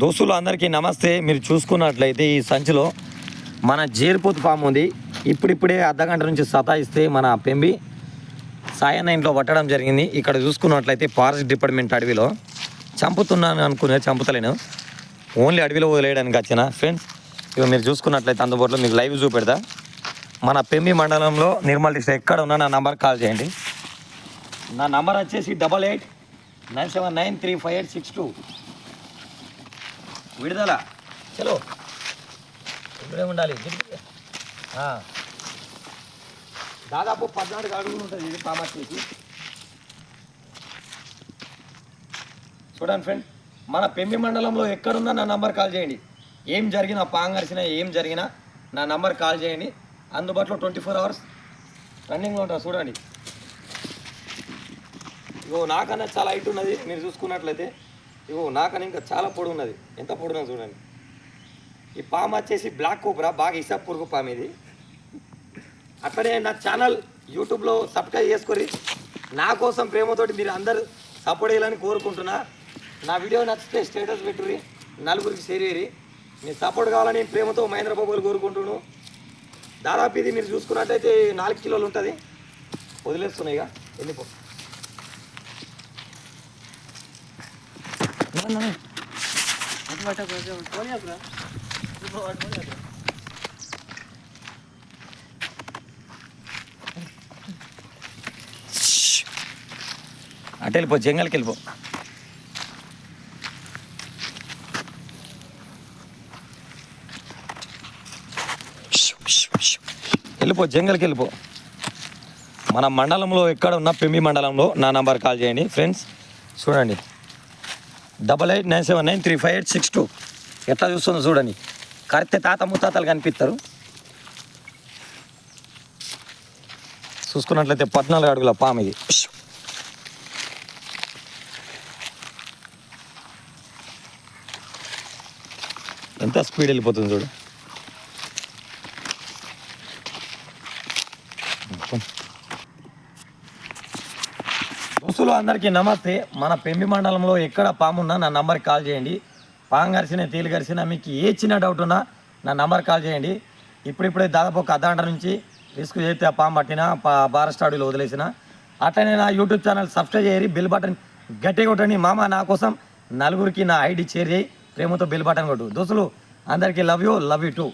దోస్తులు అందరికీ నమస్తే. మీరు చూసుకున్నట్లయితే ఈ సంచిలో మన జేరుపోతు పాము ఉంది. ఇప్పుడిప్పుడే అర్ధగంట నుంచి సతాయిస్తే మన పెంబి సాయన్న ఇంట్లో పట్టడం జరిగింది. ఇక్కడ చూసుకున్నట్లయితే ఫారెస్ట్ డిపార్ట్మెంట్ అడవిలో చంపుతున్నాను అనుకునే చంపుతలేను, ఓన్లీ అడవిలో వదిలేయడానికి వచ్చిన ఫ్రెండ్స్. ఇక మీరు చూసుకున్నట్లయితే అందుబాటులో మీకు లైవ్ చూపెడతా. మన పెంబి మండలంలో నిర్మల్ డిస్ట్రిక్ట్ ఎక్కడ ఉన్నా నా నంబర్ కాల్ చేయండి. నా నంబర్ వచ్చేసి 8897935862. విడుదల చలో ఇక్కడే ఉండాలి. దాదాపు 14 అడుగులు ఉంటుంది ఇది పాము వచ్చేసి. చూడండి ఫ్రెండ్, మన పెంబి మండలంలో ఎక్కడున్నా నా నంబర్ కాల్ చేయండి. ఏం జరిగినా పాంగరిసినా ఏం జరిగినా నా నంబర్ కాల్ చేయండి. అందుబాటులో 24 అవర్స్ రన్నింగ్లో ఉంటుంది. చూడండి, ఇగో నాకన్నా చాలా హైట్ ఉన్నది. మీరు చూసుకున్నట్లయితే ఇగో నాకన్నా ఇంకా చాలా పొడి ఉన్నది. ఎంత పొడినా చూడండి. ఈ పాము వచ్చేసి బ్లాక్ కోబ్రా, బాగా ఇసాబ్ పురుగు పాము ఇది. అట్లనే నా ఛానల్ యూట్యూబ్లో సబ్స్క్రైబ్ చేసుకొని నా కోసం ప్రేమతోటి మీరు అందరు సపోర్ట్ చేయాలని కోరుకుంటున్నా. నా వీడియో నచ్చితే స్టేటస్ పెట్టుర్రి, నలుగురికి షేర్ చేయరి. మీ సపోర్ట్ కావాలని ప్రేమతో మహేంద్ర బాబులు కోరుకుంటున్నాను. దాదాపు ఇది మీరు చూసుకున్నట్లయితే 4 కిలోలు ఉంటుంది. వదిలేస్తున్నాయి ఇక వెళ్ళిపో. అటు వెళ్ళిపో, జంగల్కి వెళ్ళిపో. వెళ్ళిపో, జంగల్కి వెళ్ళిపో. మన మండలంలో ఎక్కడ ఉన్న పెంబి మండలంలో నా నంబర్ కాల్ చేయండి ఫ్రెండ్స్. చూడండి 8897935862. ఎట్లా చూస్తుందో చూడండి. కరెక్ట్ తాత ముత్తాతలు కనిపిస్తారు. చూసుకున్నట్లయితే 14 అడుగుల పాము ఇది. ఎంత స్పీడ్ వెళ్ళిపోతుంది చూడు. దోస్తులు అందరికీ నమస్తే. మన పెంబి మండలంలో ఎక్కడ పామున్నా నా నంబర్కి కాల్ చేయండి. పాము గరిసిన తేలి గరిసినా మీకు ఏ చిన్న డౌట్ ఉన్నా నా నంబర్ కాల్ చేయండి. ఇప్పుడిప్పుడే దాదాపు ఒక అర్ధగంట నుంచి రిస్క్ చేస్తే ఆ పాము పట్టిన ఫారెస్ట్ అడవిలో వదిలేసిన. అట్లనే నా యూట్యూబ్ ఛానల్ సబ్స్క్రైబ్ చేయరి, బెల్ బటన్ గట్టిగా కొట్టండి. మామ నా కోసం నలుగురికి నా ఐడి షేర్ చేయి, ప్రేమతో బెల్ బటన్ కొట్టు. దోస్తులు అందరికీ లవ్ యూ టూ.